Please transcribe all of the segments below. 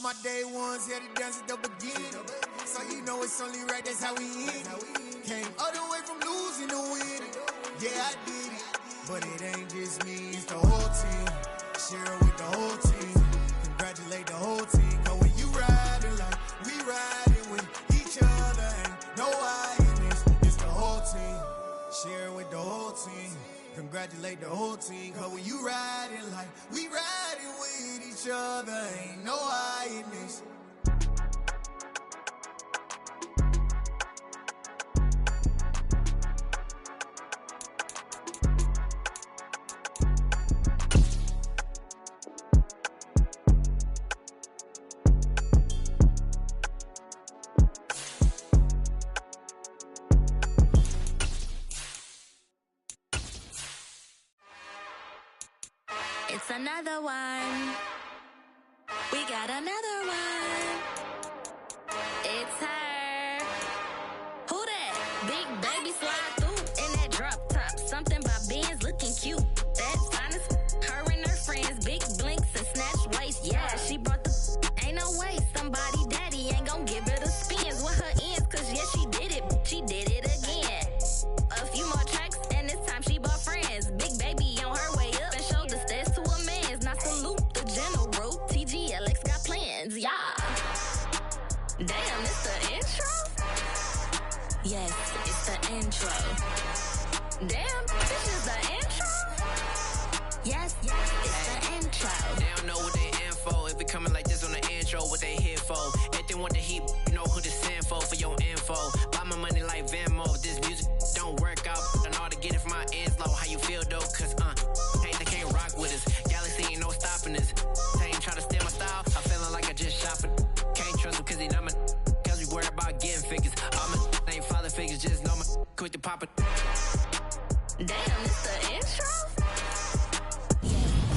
My day ones here to dance at the beginning. So you know it's only right, that's how we end it. Came all the way from losing to winning. Yeah, I did it. But it ain't just me, it's the whole team. Share it with the whole team. Congratulate the whole team. Cause when you riding like we riding with each other, ain't no I in this. It's the whole team. Share it with the whole team. Congratulate the whole team. Cause when you riding like we riding with each other, ain't no I in this. It's another one. We got another one. It's her. Who that? Big baby slide through in that drop top. Something by Benz looking cute. That's honest. Her and her friends, big blinks and snatch waist. Yeah, she brought the ain't no way. Somebody daddy ain't gon' give her the spins with her ends. Cause yeah, she did it. She did it again. A few more tracks and this time she bought friends. Big baby on her way up and showed the stairs to a man's. Now salute the general. TGLX got plans, yeah. Damn, it's the intro? Yes, it's the intro. Damn, this is the intro? Yes, it's the intro. They don't know what they in for. If it coming like this on the intro, what they here for? If they want the heat, you know who to send for your info. Buy my money like Venmo. If this music don't work out, I know how to get it from my ends low. How you feel though? Cause hey, they can't rock with us. Galaxy ain't no stopping us. They ain't try to steal my style. I'm feeling like I just shopping. Can't trust them cause they not my. Cause we worried about getting figures. All my ain't father figures, just know my quick to pop it. Damn, it's the intro?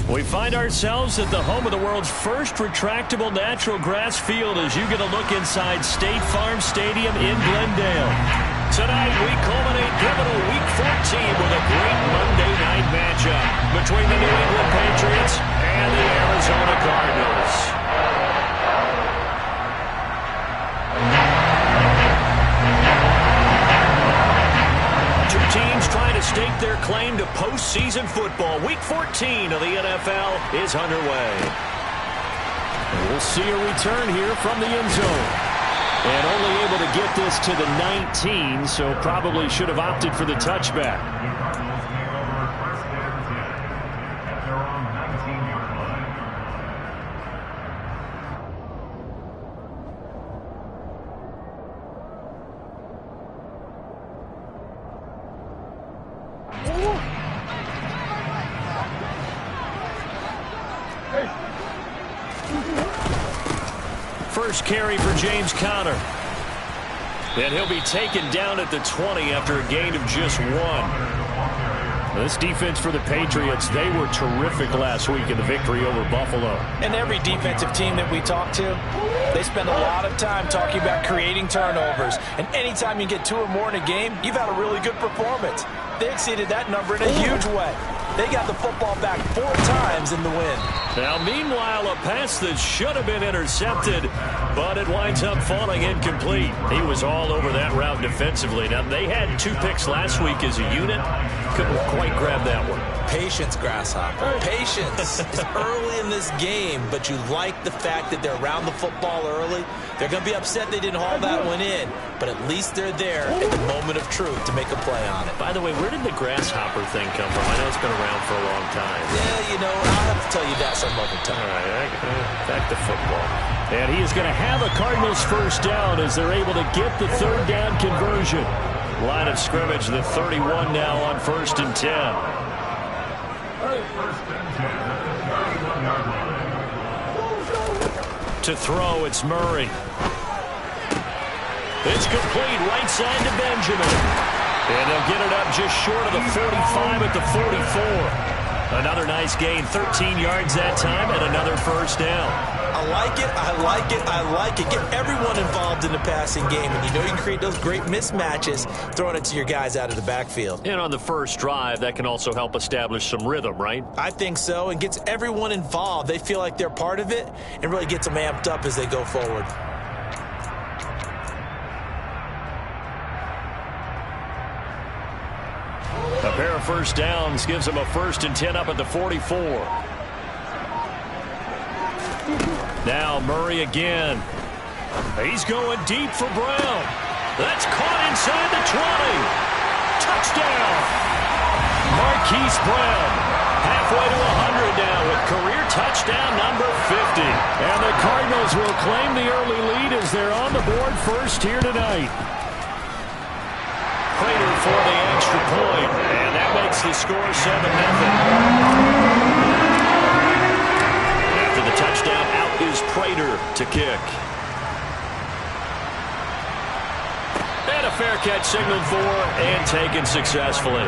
We find ourselves at the home of the world's first retractable natural grass field as you get a look inside State Farm Stadium in Glendale. Tonight, we culminate pivotal Week 14 with a great Monday night matchup between the New England Patriots and the Arizona Cardinals. Two teams trying to stake their claim to postseason football. Week 14 of the NFL is underway. We'll see a return here from the end zone. And only able to get this to the 19, so probably should have opted for the touchback. First carry for James Conner. And he'll be taken down at the 20 after a gain of just 1. This defense for the Patriots, they were terrific last week in the victory over Buffalo. And every defensive team that we talk to, they spend a lot of time talking about creating turnovers. And anytime you get 2 or more in a game, you've had a really good performance. They exceeded that number in a huge way. They got the football back 4 times in the win. Now, meanwhile, a pass that should have been intercepted, but it winds up falling incomplete. He was all over that route defensively. Now, they had 2 picks last week as a unit. Couldn't quite grab that one. Patience, Grasshopper. Patience. It's early in this game, but you like the fact that they're around the football early. They're going to be upset they didn't haul that one in, but at least they're there at the moment of truth to make a play on it. By the way, where did the grasshopper thing come from? I know it's been around for a long time. Yeah, you know, I'll have to tell you that some other time. All right, back to football. And he is going to have a Cardinals first down as they're able to get the 3rd down conversion. Line of scrimmage, the 31 now on 1st and 10. To throw, it's Murray. It's complete, right side to Benjamin. And they'll get it up just short of the 45 at the 44. Another nice gain, 13 yards that time, and another first down. A I like it, I like it, I like it. Get everyone involved in the passing game, and you know you can create those great mismatches throwing it to your guys out of the backfield. And on the first drive, that can also help establish some rhythm, right? I think so, and gets everyone involved. They feel like they're part of it and really gets them amped up as they go forward. A pair of first downs gives them a 1st and 10 up at the 44. Now Murray again. He's going deep for Brown. That's caught inside the 20. Touchdown. Marquise Brown. Halfway to 100 now with career touchdown number 50. And the Cardinals will claim the early lead as they're on the board first here tonight. Prater for the extra point, and that makes the score 7-0. After the touchdown, out is Prater to kick. And a fair catch signaled for and taken successfully.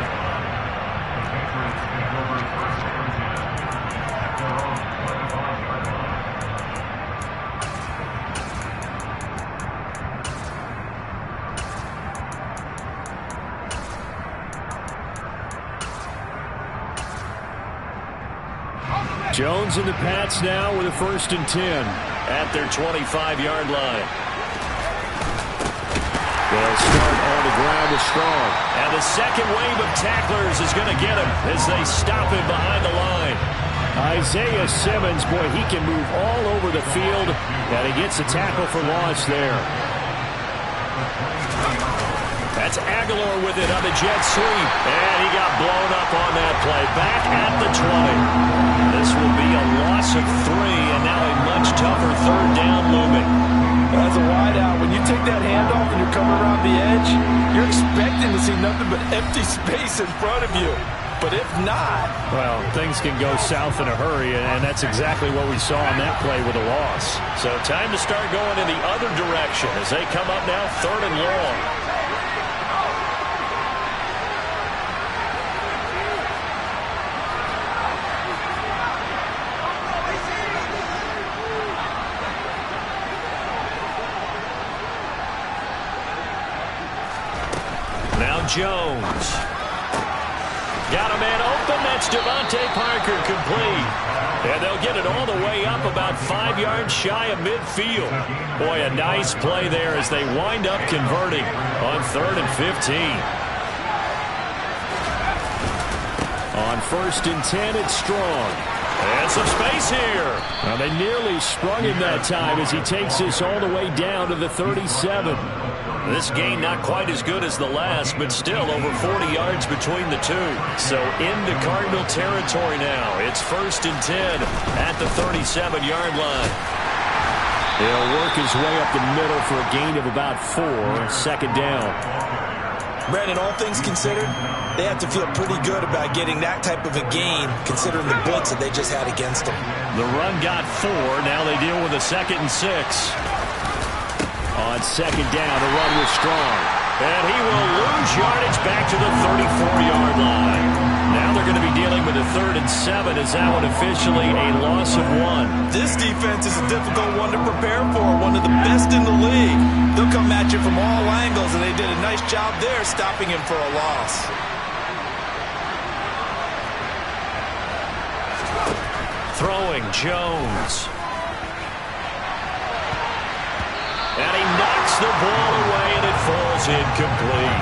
Jones and the Pats now with a 1st and 10 at their 25-yard line. They'll start on the ground with Strong. And the second wave of tacklers is going to get him as they stop him behind the line. Isaiah Simmons, boy, he can move all over the field, and he gets a tackle for loss there. That's Aguilar with it on the jet sweep. And he got blown up on that play. Back at the 20. This will be a loss of 3, and now a much tougher 3rd down looming. As a wideout, when you take that handoff and you're coming around the edge, you're expecting to see nothing but empty space in front of you. But if not... well, things can go south in a hurry, and that's exactly what we saw on that play with a loss. So time to start going in the other direction as they come up now 3rd and long. Jones. Got a man open. That's Devontae Parker complete. And they'll get it all the way up about 5 yards shy of midfield. Boy, a nice play there as they wind up converting on 3rd and 15. On 1st and 10, it's Strong. And some space here. Now they nearly sprung him that time as he takes this all the way down to the 37. This gain not quite as good as the last, but still over 40 yards between the two. So into Cardinal territory now. It's 1st and 10 at the 37-yard line. He'll work his way up the middle for a gain of about 4, 2nd down. Brandon, all things considered, they have to feel pretty good about getting that type of a gain, considering the blitz that they just had against them. The run got 4. Now they deal with a 2nd and 6. On 2nd down, a run with Strong. And he will lose yardage back to the 34-yard line. Now they're going to be dealing with a 3rd and 7 as that one officially a loss of 1. This defense is a difficult one to prepare for, one of the best in the league. They'll come at you from all angles, and they did a nice job there stopping him for a loss. Throwing Jones. And he knocks the ball away, and it falls incomplete.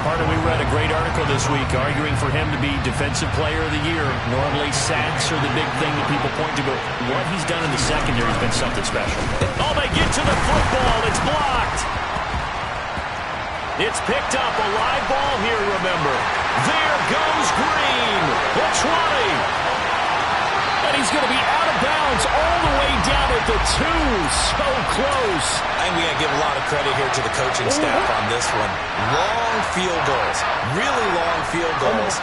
Pardon, we read a great article this week arguing for him to be Defensive Player of the Year. Normally, sacks are the big thing that people point to, but what he's done in the secondary has been something special. Oh, they get to the football. It's blocked. It's picked up. A live ball here, remember. There goes Green. The 20. And he's going to be out of bounds all the way down at the 2. So close. And we got to give a lot of credit here to the coaching staff on this one. Long field goals. Really long field goals.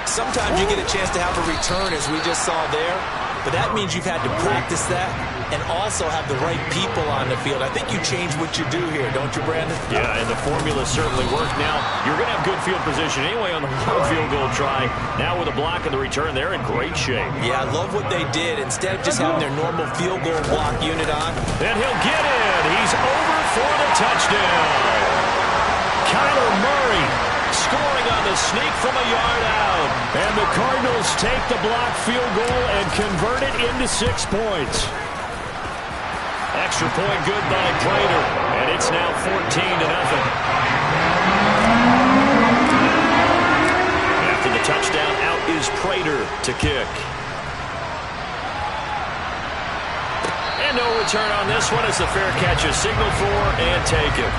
Sometimes you get a chance to have a return, as we just saw there. but that means you've had to practice that and also have the right people on the field. I think you change what you do here, don't you, Brandon? Yeah, and the formula certainly worked. Now, you're going to have good field position anyway on the long field goal try. Now with a block in the return, they're in great shape. Yeah, I love what they did. Instead of just having their normal field goal block unit on. And he'll get in. He's over for the touchdown. Kyler Murray scoring on the sneak from a yard out. And the Cardinals take the block field goal and convert it into 6 points. Extra point good by Prater, and it's now 14-0. After the touchdown, out is Prater to kick. And no return on this one as the fair catch is signaled for and taken.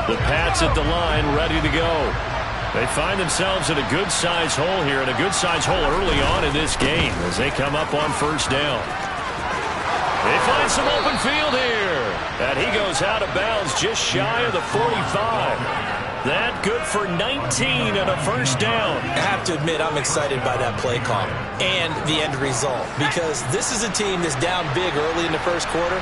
The Pats at the line, ready to go. They find themselves in a good-sized hole here, and a good-sized hole early on in this game as they come up on first down. They find some open field here, and he goes out of bounds just shy of the 45. That good for 19 and a first down. I have to admit, I'm excited by that play call and the end result, because this is a team that's down big early in the first quarter.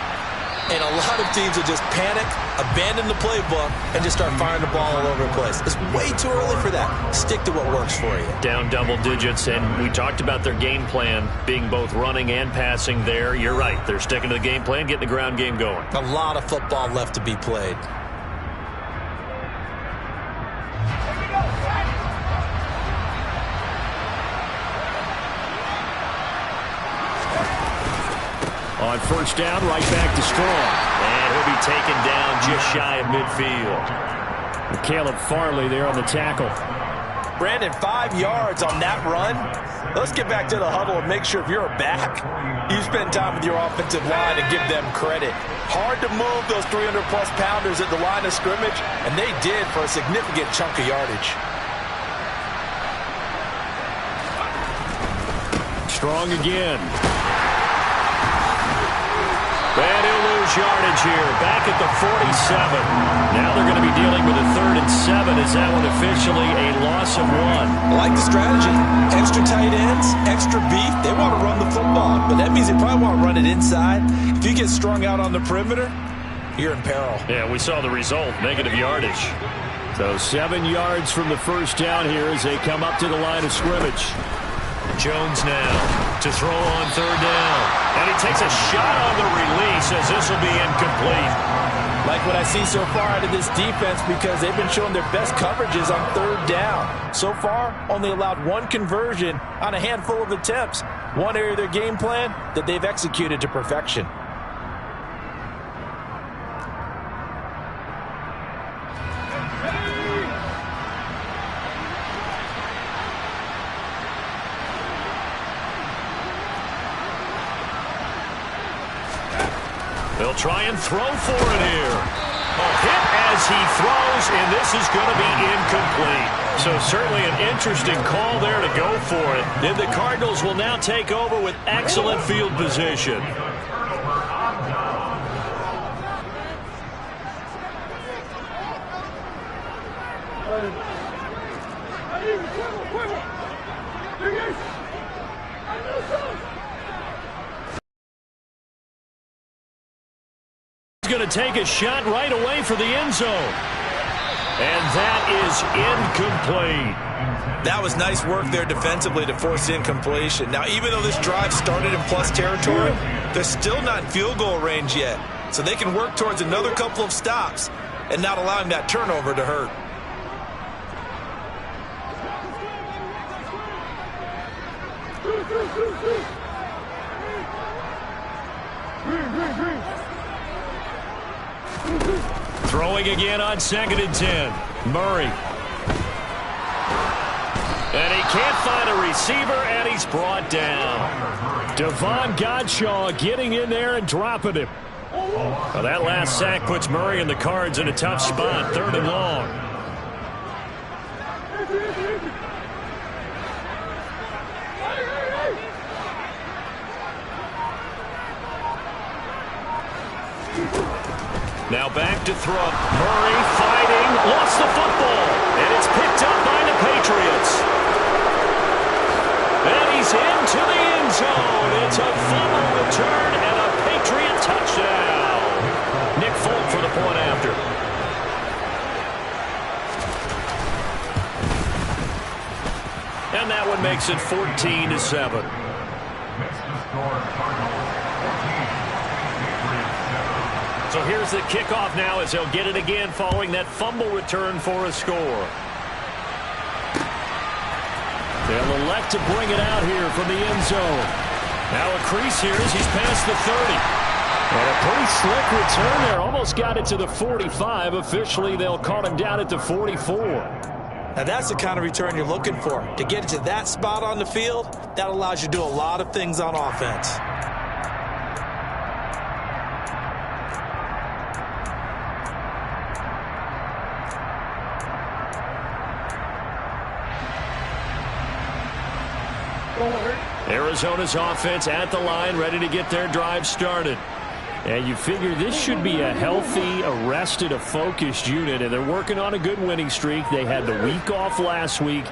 And a lot of teams will just panic, abandon the playbook, and just start firing the ball all over the place. It's way too early for that. Stick to what works for you. Down double digits, and we talked about their game plan being both running and passing there. You're right. They're sticking to the game plan, getting the ground game going. A lot of football left to be played. On first down, right back to Strong. And he'll be taken down just shy of midfield. Caleb Farley there on the tackle. Brandon, 5 yards on that run. Let's get back to the huddle and make sure if you're a back, you spend time with your offensive line and give them credit. Hard to move those 300-plus pounders at the line of scrimmage, and they did for a significant chunk of yardage. Strong again. And he'll lose yardage here, back at the 47. Now they're going to be dealing with a 3rd and 7. Is that one officially a loss of 1? I like the strategy. Extra tight ends, extra beef. They want to run the football, but that means they probably want to run it inside. If you get strung out on the perimeter, you're in peril. Yeah, we saw the result, negative yardage. So 7 yards from the first down here as they come up to the line of scrimmage. Jones now to throw on 3rd down. And he takes a shot on the release as this will be incomplete. Like what I see so far out of this defense, because they've been showing their best coverages on 3rd down. So far, only allowed 1 conversion on a handful of attempts. One area of their game plan that they've executed to perfection. They'll try and throw for it here. A hit as he throws, and this is going to be incomplete. So certainly an interesting call there to go for it. And the Cardinals will now take over with excellent field position. Going to take a shot right away for the end zone. And that is incomplete. That was nice work there defensively to force incompletion. Now, even though this drive started in plus territory, they're still not in field goal range yet. So they can work towards another couple of stops and not allowing that turnover to hurt. Throwing again on 2nd and 10. Murray. And he can't find a receiver, and he's brought down. Devon Gotw getting in there and dropping him. Well, that last sack puts Murray and the Cards in a tough spot, 3rd and long. Now back to throw. Murray fighting, lost the football, and it's picked up by the Patriots. And he's into the end zone. It's a fumble return and a Patriot touchdown. Nick Folk for the point after. And that one makes it 14-7. So here's the kickoff now as they'll get it again following that fumble return for a score. They'll elect to bring it out here from the end zone. Now a crease here as he's past the 30. And a pretty slick return there. Almost got it to the 45. Officially, they'll call him down at the 44. Now that's the kind of return you're looking for. To get it to that spot on the field, that allows you to do a lot of things on offense. Arizona's offense at the line, ready to get their drive started. And you figure this should be a healthy, arrested, a focused unit, and they're working on a good winning streak. They had the week off last week.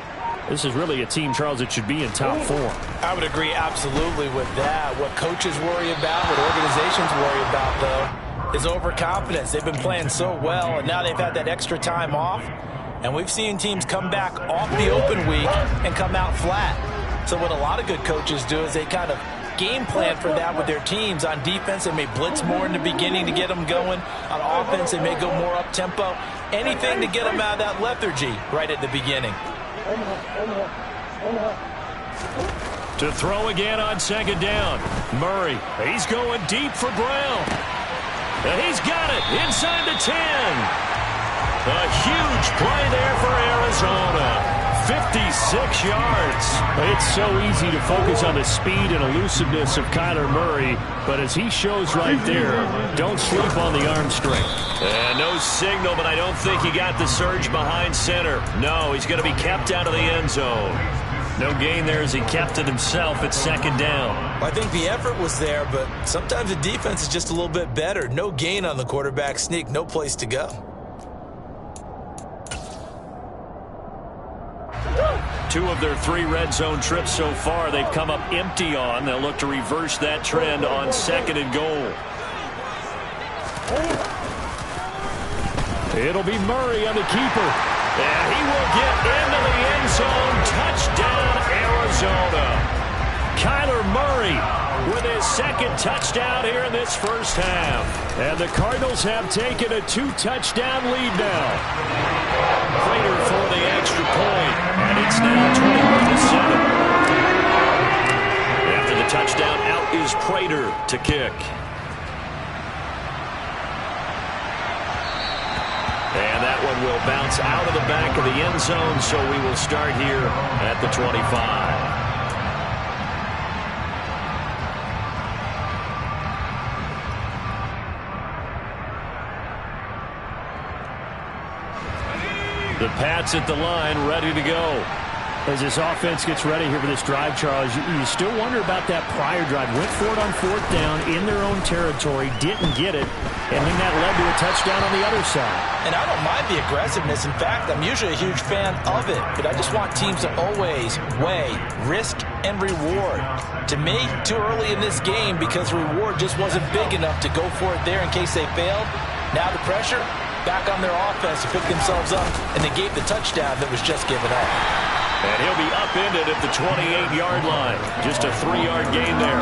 This is really a team, Charles, that should be in top form. I would agree absolutely with that. What coaches worry about, what organizations worry about, though, is overconfidence. They've been playing so well, and now they've had that extra time off. And we've seen teams come back off the open week and come out flat. So what a lot of good coaches do is they kind of game plan for that with their teams. On defense, they may blitz more in the beginning to get them going. On offense, they may go more up-tempo. Anything to get them out of that lethargy right at the beginning. To throw again on second down. Murray, he's going deep for Brown. And he's got it inside the 10. A huge play there for Arizona. 56 yards. It's so easy to focus on the speed and elusiveness of Kyler Murray, but as he shows right there, don't sleep on the arm strength. And no signal, but I don't think he got the surge behind center. No, he's going to be kept out of the end zone. No gain there as he kept it himself at second down. Well, I think the effort was there, but sometimes the defense is just a little bit better. No gain on the quarterback sneak, no place to go. 2 of their 3 red zone trips so far they've come up empty on. They'll look to reverse that trend on second and goal. It'll be Murray on the keeper. And he will get into the end zone. Touchdown, Arizona. Kyler Murray with his second touchdown here in this first half. And the Cardinals have taken a 2-touchdown lead now. Prater for the extra point. And it's now 21-7. After the touchdown, out is Prater to kick. And that one will bounce out of the back of the end zone, so we will start here at the 25. The Pats at the line, ready to go. As this offense gets ready here for this drive, Charles, you still wonder about that prior drive. Went for it on 4th down in their own territory, didn't get it, and then that led to a touchdown on the other side. And I don't mind the aggressiveness. In fact, I'm usually a huge fan of it, but I just want teams to always weigh risk and reward. To me, too early in this game because reward just wasn't big enough to go for it there in case they failed. Now the pressure back on their offense to pick themselves up, and they gave the touchdown that was just given up. And he'll be upended at the 28-yard line. Just a 3-yard gain there.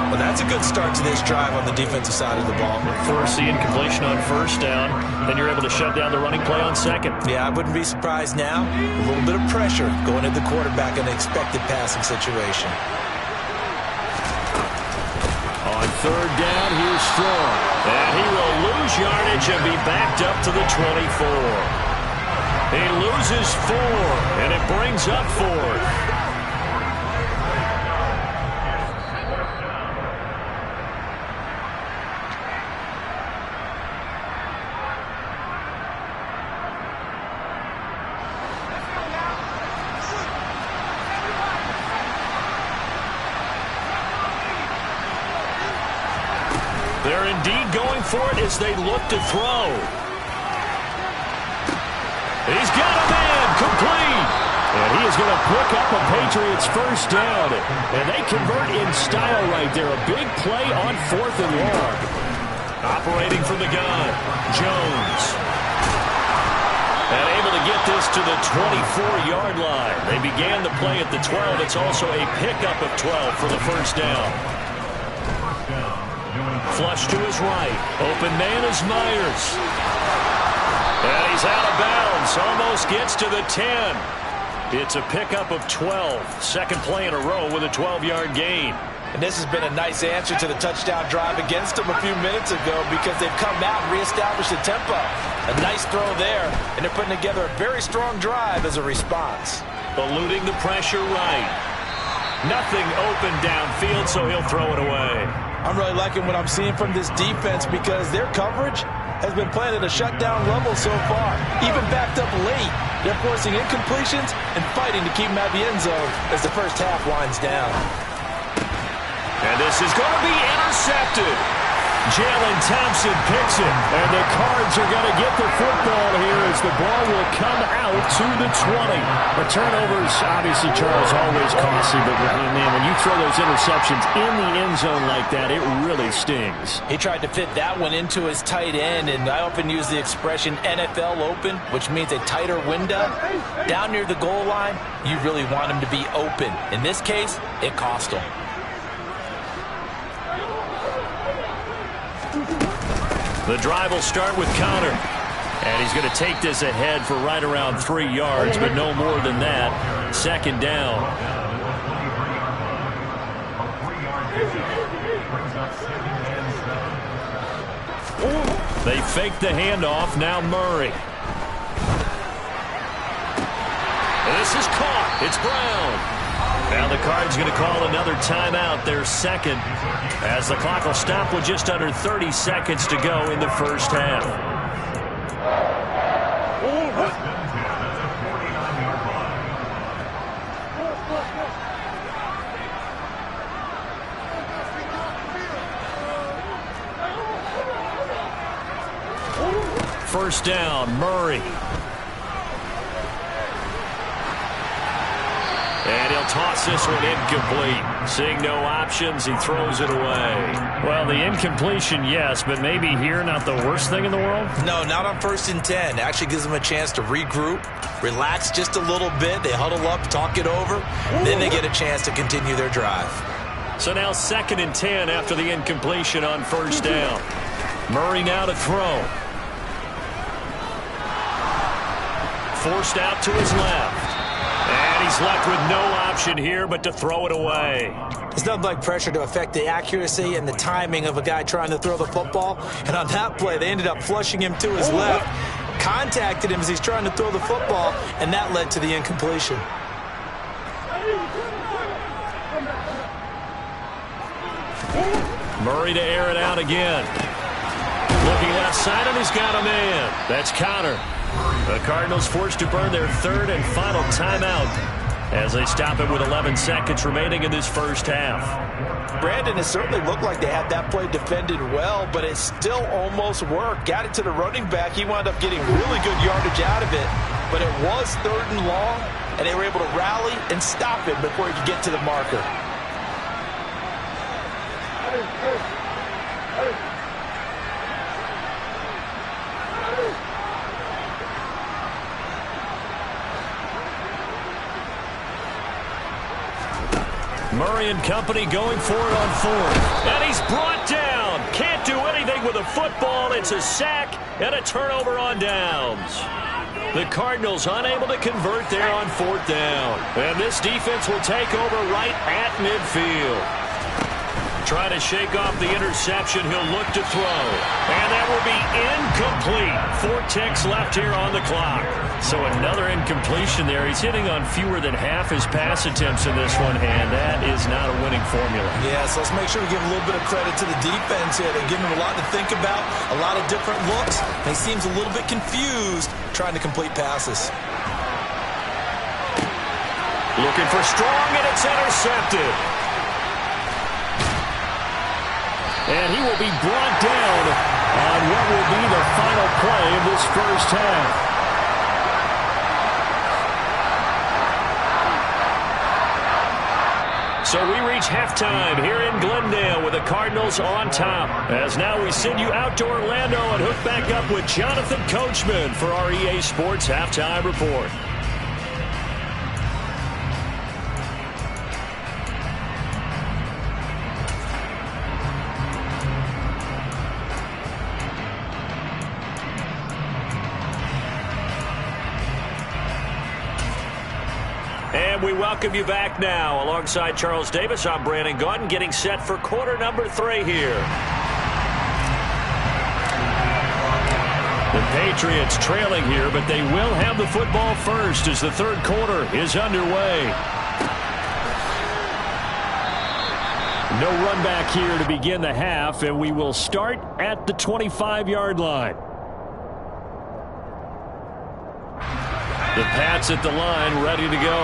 Well, that's a good start to this drive on the defensive side of the ball. Force the incompletion on 1st down. Then you're able to shut down the running play on 2nd. Yeah, I wouldn't be surprised now. A little bit of pressure going at the quarterback in an expected passing situation. On 3rd down, here's Strong. And he will lose yardage and be backed up to the 24. He loses 4, and it brings up 4th. They're indeed going going for it as they look to throw. He's got a man, complete. And he is going to pick up a Patriots first down. And they convert in style right there. A big play on 4th and long. Operating from the gun, Jones. And able to get this to the 24-yard line. They began the play at the 12. It's also a pickup of 12 for the first down. Flush to his right. Open man is Myers. And he's out of bounds. Almost gets to the 10. It's a pickup of 12. Second play in a row with a 12-yard gain. And this has been a nice answer to the touchdown drive against them a few minutes ago because they've come out and reestablished the tempo. A nice throw there, and they're putting together a very strong drive as a response. Eluding the pressure right. Nothing open downfield, so he'll throw it away. I'm really liking what I'm seeing from this defense because their coverage has been playing at a shutdown level so far. Even backed up late, they're forcing incompletions and fighting to keep them out of the end zone as the first half winds down. And this is going to be intercepted. Jalen Thompson picks it, and the Cards are going to get the football here as the ball will come out to the 20. The turnovers, obviously, Charles, always costly, but man, when you throw those interceptions in the end zone like that, it really stings. He tried to fit that one into his tight end, and I often use the expression NFL open, which means a tighter window. Down near the goal line, you really want him to be open. In this case, it cost him. The drive will start with Connor. And he's going to take this ahead for right around 3 yards, but no more than that. Second down. They fake the handoff. Now Murray. And this is caught. It's Brown. Now the Cards going to call another timeout, their second, as the clock will stop with just under 30 seconds to go in the first half. First down, Murray. And he'll toss this one incomplete. Seeing no options, he throws it away. Well, the incompletion, yes, but maybe here not the worst thing in the world? No, not on 1st and 10. Actually gives them a chance to regroup, relax just a little bit. They huddle up, talk it over, then they get a chance to continue their drive. So now 2nd and 10 after the incompletion on first down. Murray now to throw. Forced out to his left. And he's left with no option here but to throw it away. There's nothing like pressure to affect the accuracy and the timing of a guy trying to throw the football. And on that play, they ended up flushing him to his left, contacted him as he's trying to throw the football, and that led to the incompletion. Murray to air it out again. Looking left side, and he's got a man. That's Connor. The Cardinals forced to burn their 3rd and final timeout as they stop it with 11 seconds remaining in this first half. Brandon, it certainly looked like they had that play defended well, but it still almost worked. Got it to the running back. He wound up getting really good yardage out of it, but it was 3rd and long, and they were able to rally and stop it before he could get to the marker. Murray and company going for it on 4th. And he's brought down. Can't do anything with a football. It's a sack and a turnover on downs. The Cardinals unable to convert there on 4th down. And this defense will take over right at midfield. Trying to shake off the interception. He'll look to throw. And that will be incomplete. 4 ticks left here on the clock. So another incompletion there. He's hitting on fewer than half his pass attempts in this one, and that is not a winning formula. Yeah, so let's make sure we give a little bit of credit to the defense here. They're giving him a lot to think about, a lot of different looks, and he seems a little bit confused trying to complete passes. Looking for strong, and it's intercepted. And he will be brought down on what will be the final play of this first half. So we reach halftime here in Glendale with the Cardinals on top. As now we send you out to Orlando and hook back up with Jonathan Coachman for our EA Sports Halftime Report. And we welcome you back now. Alongside Charles Davis, I'm Brandon Gaudin, getting set for quarter number 3 here. The Patriots trailing here, but they will have the football first as the third quarter is underway. No run back here to begin the half, and we will start at the 25-yard line. The Pats at the line, ready to go.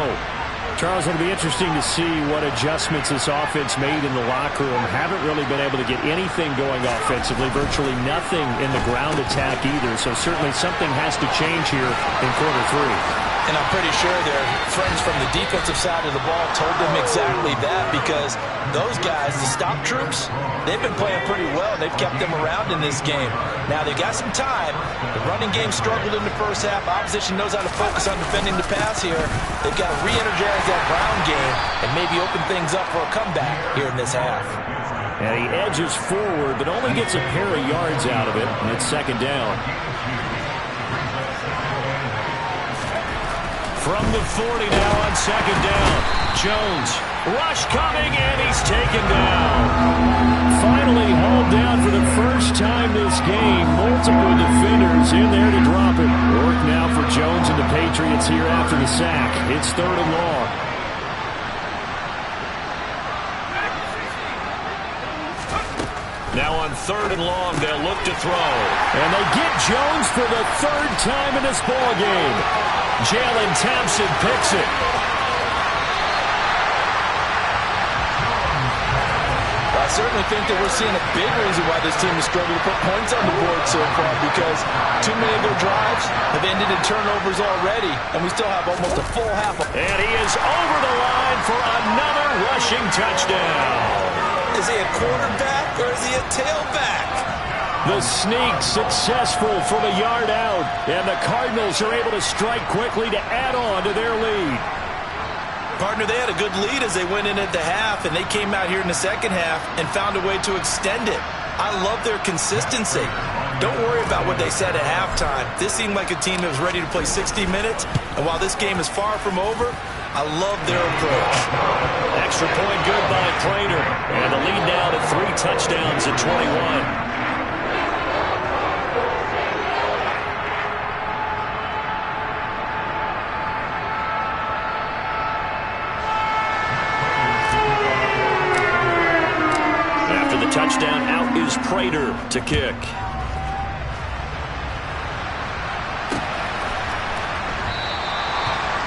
Charles, it'll be interesting to see what adjustments this offense made in the locker room. Haven't really been able to get anything going offensively, virtually nothing in the ground attack either. So certainly something has to change here in quarter 3. And I'm pretty sure their friends from the defensive side of the ball told them exactly that, because those guys, the stop troops, they've been playing pretty well. They've kept them around in this game. Now, they've got some time. The running game struggled in the first half. Opposition knows how to focus on defending the pass here. They've got to re-energize that ground game and maybe open things up for a comeback here in this half. And he edges forward, but only gets a pair of yards out of it, and it's second down. From the 40 now on second down. Jones, rush coming, and he's taken down. Finally hauled down for the first time this game. Multiple defenders in there to drop it. Work now for Jones and the Patriots here after the sack. It's third and long. Now on third and long, they'll look to throw. And they get Jones for the third time in this ball game. Jalen Thompson picks it. I certainly think that we're seeing a big reason why this team has struggled to put points on the board so far, because too many of their drives have ended in turnovers already, and we still have almost a full half. And he is over the line for another rushing touchdown. Is he a quarterback or is he a tailback? The sneak successful from a yard out, and the Cardinals are able to strike quickly to add on to their lead. Partner, they had a good lead as they went in at the half, and they came out here in the second half and found a way to extend it. I love their consistency. Don't worry about what they said at halftime. This seemed like a team that was ready to play 60 minutes, and while this game is far from over, I love their approach. Extra point good by Prater, and the lead now to 3 touchdowns at 21. Touchdown, out is Prater to kick.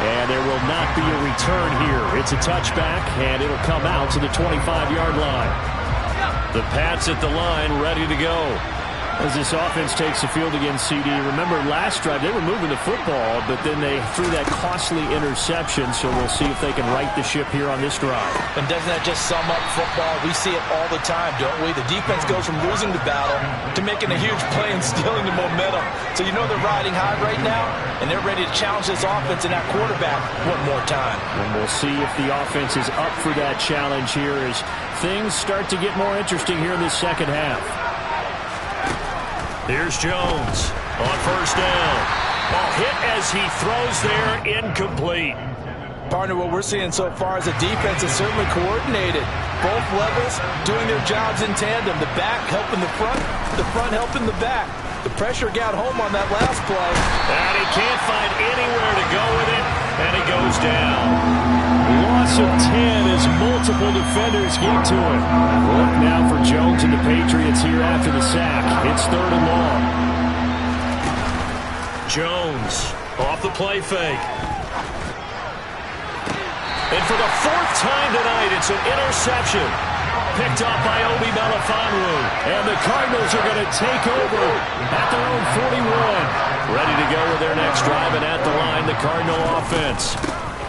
And there will not be a return here. It's a touchback, and it'll come out to the 25-yard line. The Pats at the line, ready to go. As this offense takes the field against CD, remember last drive they were moving the football, but then they threw that costly interception, so we'll see if they can right the ship here on this drive. And doesn't that just sum up football? We see it all the time, don't we? The defense goes from losing the battle to making a huge play and stealing the momentum. So you know they're riding high right now, and they're ready to challenge this offense and that quarterback one more time. And we'll see if the offense is up for that challenge here as things start to get more interesting here in this second half. Here's Jones on first down. Ball hit as he throws there, incomplete. Partner, what we're seeing so far is the defense is certainly coordinated. Both levels doing their jobs in tandem. The back helping the front helping the back. The pressure got home on that last play. And he can't find anywhere to go with it, and he goes down. Loss of 10 as multiple defenders get to it. Look now for Jones and the Patriots here after the sack. It's third and long. Jones off the play fake. And for the 4th time tonight, it's an interception. Picked up by Obi Melifonwu. And the Cardinals are going to take over at their own 41. Ready to go with their next drive, and at the line, the Cardinal offense.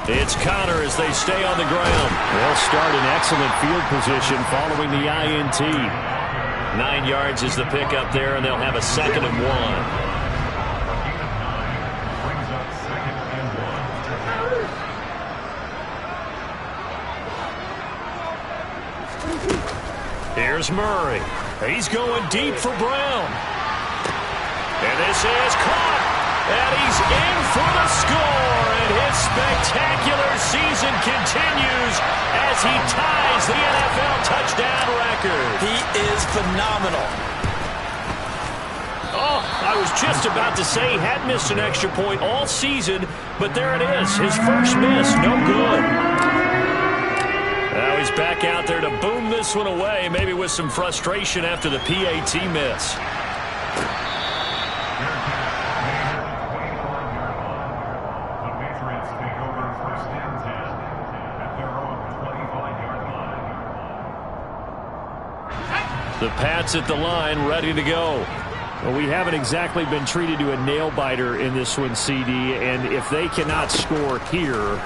It's Connor as they stay on the ground. They'll start in excellent field position following the INT. 9 yards is the pickup there, and they'll have a 2nd and 1. Here's Murray. He's going deep for Brown. And this is caught. And he's in for the score. And his spectacular season continues as he ties the NFL touchdown record. He is phenomenal. Oh, I was just about to say he hadn't missed an extra point all season, but there it is. His first miss, no good. Now he's back out there to boom this one away, maybe with some frustration after the PAT miss. The Pats at the line, ready to go. Well, we haven't exactly been treated to a nail-biter in this one, CD, and if they cannot score here,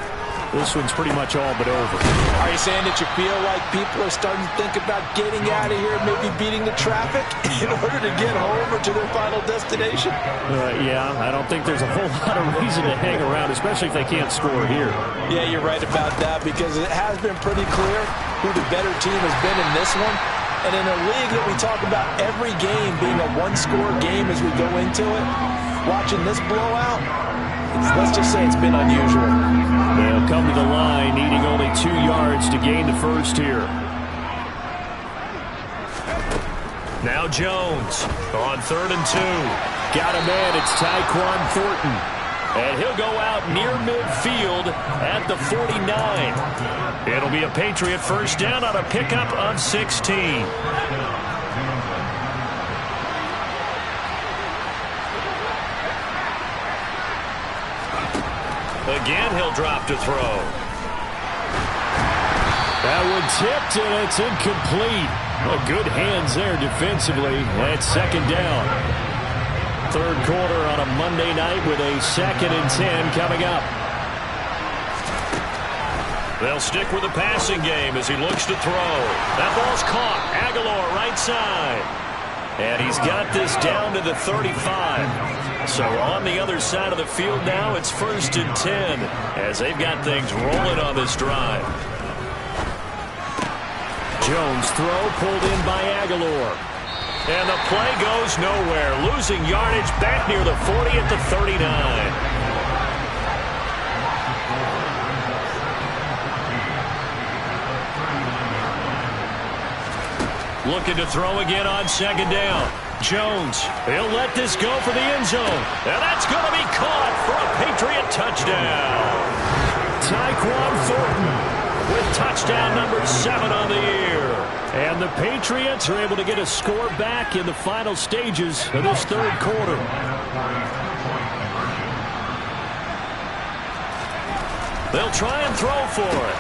this one's pretty much all but over. Are you saying that you feel like people are starting to think about getting out of here, maybe beating the traffic in order to get home or to their final destination? Yeah, I don't think there's a whole lot of reason to hang around, especially if they can't score here. Yeah, you're right about that, because it has been pretty clear who the better team has been in this one. And in a league that we talk about every game being a one-score game as we go into it, watching this blowout, let's just say it's been unusual. They'll come to the line, needing only 2 yards to gain the first here. Now Jones on 3rd and 2. Got a man, it's Tyquan Thornton. And he'll go out near midfield at the 49. It'll be a Patriot first down on a pickup of 16. Again, he'll drop to throw. That one tipped, and it's incomplete. Well, good hands there defensively. That's 2nd down. 3rd quarter on a Monday night with a 2nd and 10 coming up. They'll stick with the passing game as he looks to throw. That ball's caught. Aguilar right side. And he's got this down to the 35. So on the other side of the field now, it's 1st and 10 as they've got things rolling on this drive. Jones throw pulled in by Aguilar. And the play goes nowhere. Losing yardage back near the 40 at the 39. Looking to throw again on 2nd down. Jones, he'll let this go for the end zone. And that's going to be caught for a Patriot touchdown. Tyquan Thornton with touchdown number 7 on the year. And the Patriots are able to get a score back in the final stages of this 3rd quarter. They'll try and throw for it.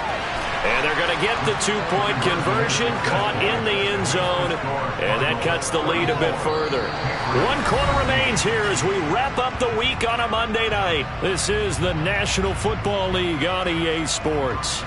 And they're going to get the 2-point conversion, caught in the end zone. And that cuts the lead a bit further. 1 quarter remains here as we wrap up the week on a Monday night. This is the National Football League on EA Sports.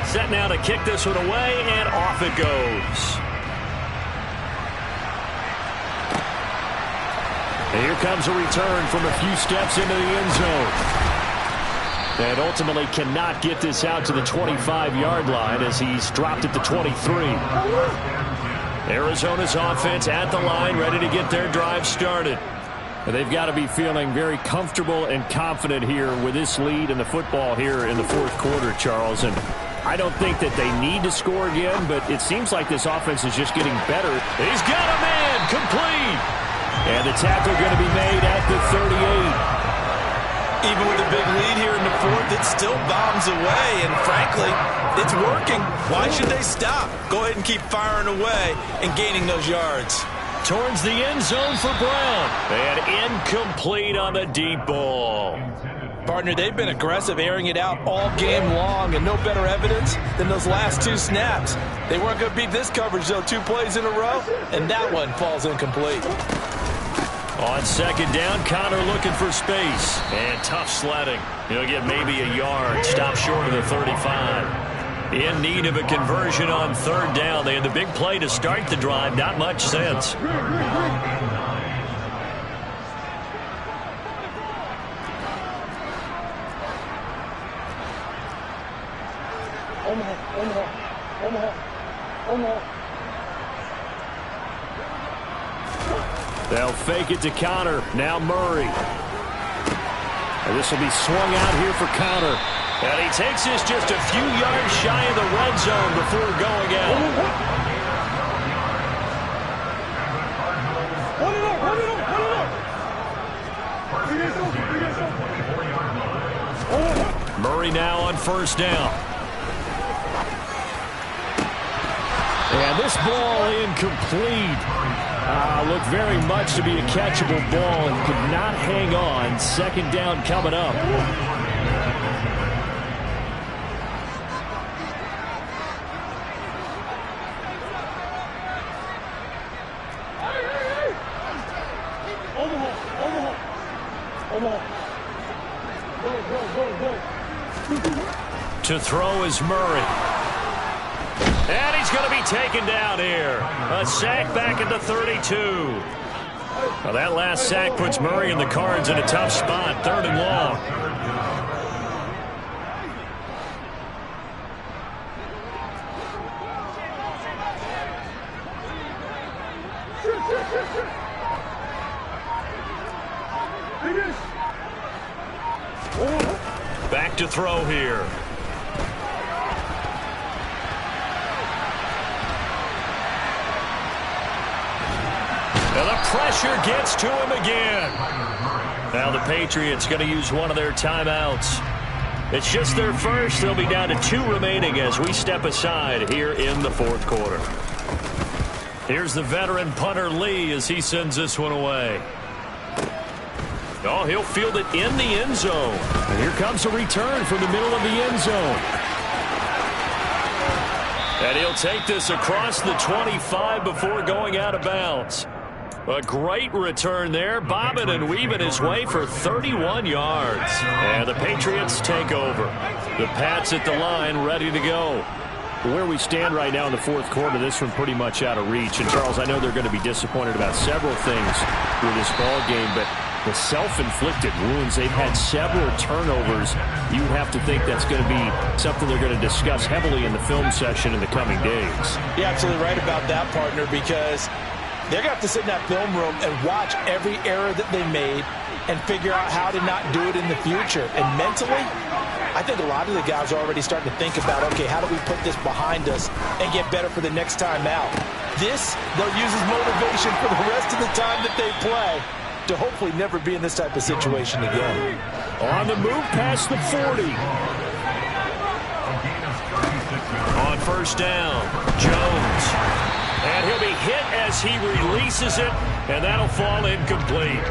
Set now to kick this one away, and off it goes. And here comes a return from a few steps into the end zone. And ultimately cannot get this out to the 25-yard line as he's dropped at the 23. Arizona's offense at the line, ready to get their drive started. And they've got to be feeling very comfortable and confident here with this lead and the football here in the 4th quarter, Charles. And I don't think that they need to score again, but it seems like this offense is just getting better. He's got a man, complete. And the tackle going to be made at the 38. Even with a big lead here in the fourth, it still bombs away, and frankly, it's working. Why should they stop? Go ahead and keep firing away and gaining those yards. Towards the end zone for Brown. And incomplete on the deep ball. Partner, they've been aggressive, airing it out all game long, and no better evidence than those last 2 snaps. They weren't going to beat this coverage, though, 2 plays in a row, and that one falls incomplete. On second down, Connor looking for space. And tough sledding. He'll get maybe a yard. Stop short of the 35. In need of a conversion on third down. They had the big play to start the drive. Not much sense. They'll fake it to Connor. Now Murray. And this will be swung out here for Connor. And he takes this just a few yards shy of the red zone before going out. Murray now on first down. And this ball incomplete. Looked very much to be a catchable ball and could not hang on. Second down coming up. To throw is Murray. And he's going to be taken down here. A sack back at the 32. Well, that last sack puts Murray and the Cards in a tough spot. 3rd and long. Back to throw here. And the pressure gets to him again. Now the Patriots going to use one of their timeouts. It's just their first. They'll be down to 2 remaining as we step aside here in the 4th quarter. Here's the veteran punter Lee as he sends this one away. Oh, he'll field it in the end zone. And here comes a return from the middle of the end zone. And he'll take this across the 25 before going out of bounds. A great return there, bobbing and weaving his way for 31 yards. And the Patriots take over. The Pats at the line, ready to go. Where we stand right now in the 4th quarter, this one pretty much out of reach. And, Charles, I know they're going to be disappointed about several things with this ball game, but the self-inflicted wounds, they've had several turnovers. You have to think that's going to be something they're going to discuss heavily in the film session in the coming days. You're absolutely right about that, partner, because they're going to have to sit in that film room and watch every error that they made and figure out how to not do it in the future. And mentally, I think a lot of the guys are already starting to think about, okay, how do we put this behind us and get better for the next time out? This, they'll use as motivation for the rest of the time that they play to hopefully never be in this type of situation again. On the move past the 40. On first down, Jones. And he'll be hit as he releases it, and that'll fall incomplete.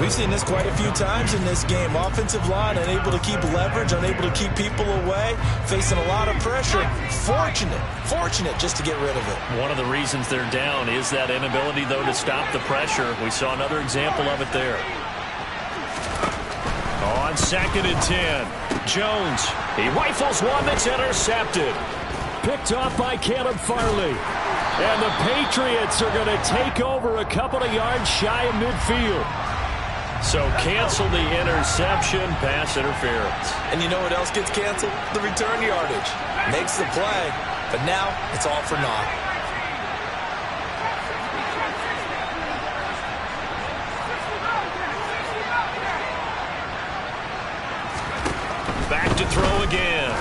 We've seen this quite a few times in this game. Offensive line unable to keep leverage, unable to keep people away, facing a lot of pressure. Fortunate just to get rid of it. One of the reasons they're down is that inability, though, to stop the pressure. We saw another example of it there. On 2nd and 10, Jones. He rifles one that's intercepted. Picked off by Caleb Farley. And the Patriots are going to take over a couple of yards shy of midfield. So cancel the interception, pass interference. And you know what else gets canceled? The return yardage. Makes the play, but now it's all for naught. Back to throw again.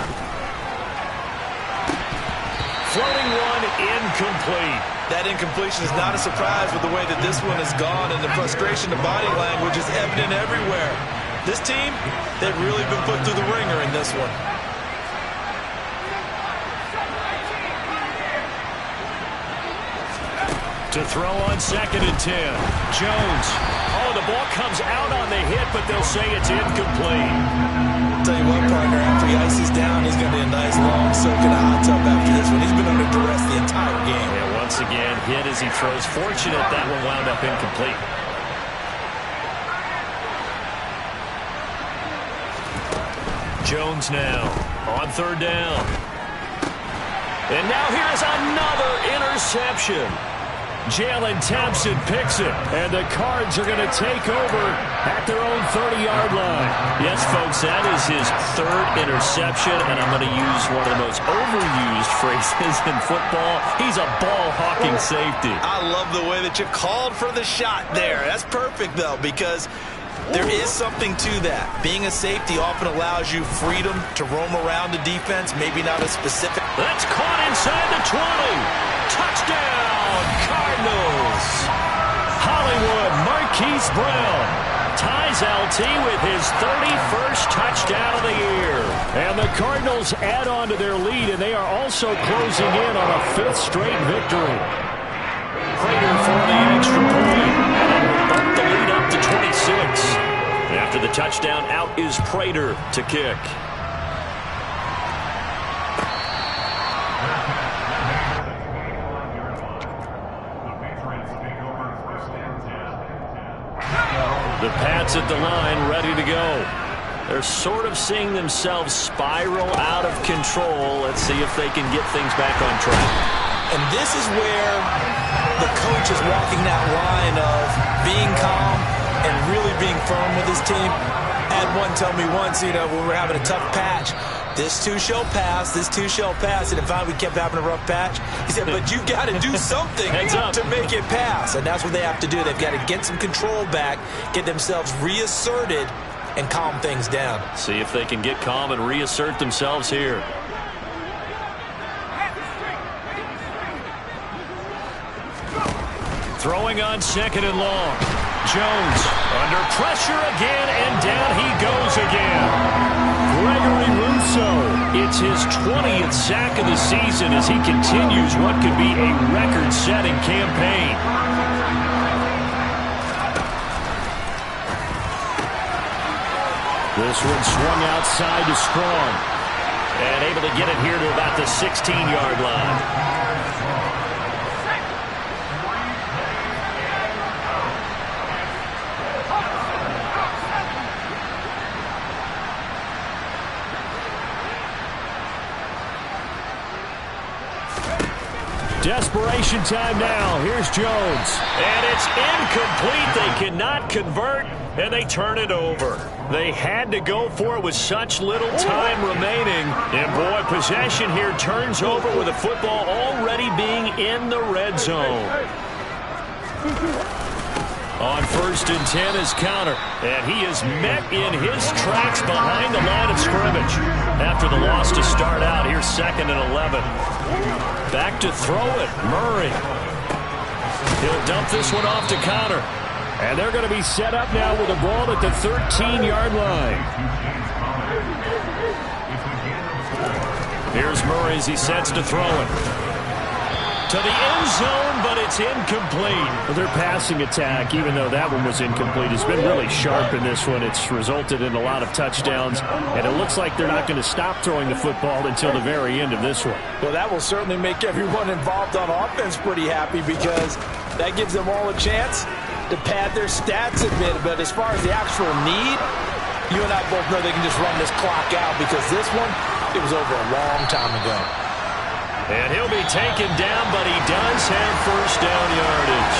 Floating one, incomplete. That incompletion is not a surprise with the way that this one has gone, and the frustration of body language is evident everywhere. This team, they've really been put through the ringer in this one. To throw on 2nd and 10. Jones. Oh, the ball comes out on the hit, but they'll say it's incomplete. I'll tell you what, partner, after he ices down, he's going to be a nice long soak in a hot tub after this one. He's been under duress the entire game. Yeah, once again, hit as he throws. Fortunate that one wound up incomplete. Jones now on 3rd down. And now here's another interception. Jalen Thompson picks it, and the Cards are going to take over at their own 30-yard line. Yes, folks, that is his 3rd interception, and I'm going to use one of the most overused phrases in football. He's a ball-hawking safety. I love the way that you called for the shot there. That's perfect, though, because there is something to that. Being a safety often allows you freedom to roam around the defense, maybe not as specific. That's caught inside the 20. Touchdown, Cardinals. Hollywood Marquise Brown ties LT with his 31st touchdown of the year. And the Cardinals add on to their lead, and they are also closing in on a 5th straight victory. Prater for the extra point, and will bump the lead up to 26. After the touchdown, out is Prater to kick. The Pats at the line, ready to go. They're sort of seeing themselves spiral out of control. Let's see if they can get things back on track. And this is where the coach is walking that line of being calm and really being firm with his team. I had one tell me once, when we were having a tough patch, this too shall pass, this too shall pass. And if we kept having a rough patch, he said, but you got to do something to make it pass. And that's what they have to do. They've got to get some control back, get themselves reasserted, and calm things down. See if they can get calm and reassert themselves here. Throwing on 2nd and long. Jones under pressure again, and down he goes again. Gregory Rousseau, it's his 20th sack of the season as he continues what could be a record-setting campaign. This one swung outside to Strong, and able to get it here to about the 16-yard line. Desperation time now. Here's Jones. And it's incomplete. They cannot convert, and they turn it over. They had to go for it with such little time remaining. And, boy, possession here turns over with the football already being in the red zone. On 1st and 10 is Counter, and he is met in his tracks behind the line of scrimmage. After the loss to start out, here's 2nd and 11. Back to throw it, Murray. He'll dump this one off to Counter. And they're going to be set up now with the ball at the 13-yard line. Here's Murray as he sets to throw it. To the end zone, but it's incomplete. Well, their passing attack, even though that one was incomplete, has been really sharp in this one. It's resulted in a lot of touchdowns, and it looks like they're not going to stop throwing the football until the very end of this one. Well, that will certainly make everyone involved on offense pretty happy because that gives them all a chance to pad their stats a bit. But as far as the actual need, you and I both know they can just run this clock out because this one, it was over a long time ago. And he'll be taken down, but he does have 1st down yardage.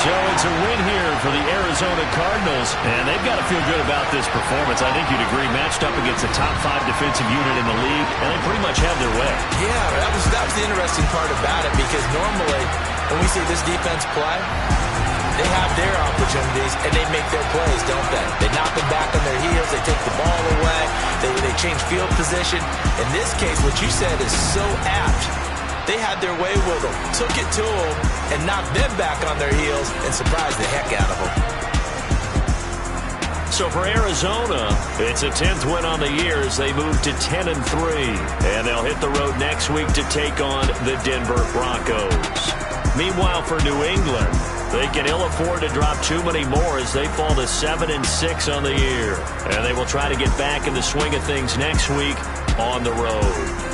So it's a win here for the Arizona Cardinals, and they've got to feel good about this performance. I think you'd agree, matched up against a top 5 defensive unit in the league, and they pretty much have their way. Yeah, that was the interesting part about it, because normally when we see this defense play, they have their opportunities, and they make their plays, don't they? They knock them back on their heels. They take the ball away. They change field position. In this case, what you said is so apt. They had their way with them, took it to them, and knocked them back on their heels and surprised the heck out of them. So for Arizona, it's a 10th win on the year as they move to 10-3. And they'll hit the road next week to take on the Denver Broncos. Meanwhile, for New England, they can ill afford to drop too many more as they fall to 7-6 on the year. And they will try to get back in the swing of things next week on the road.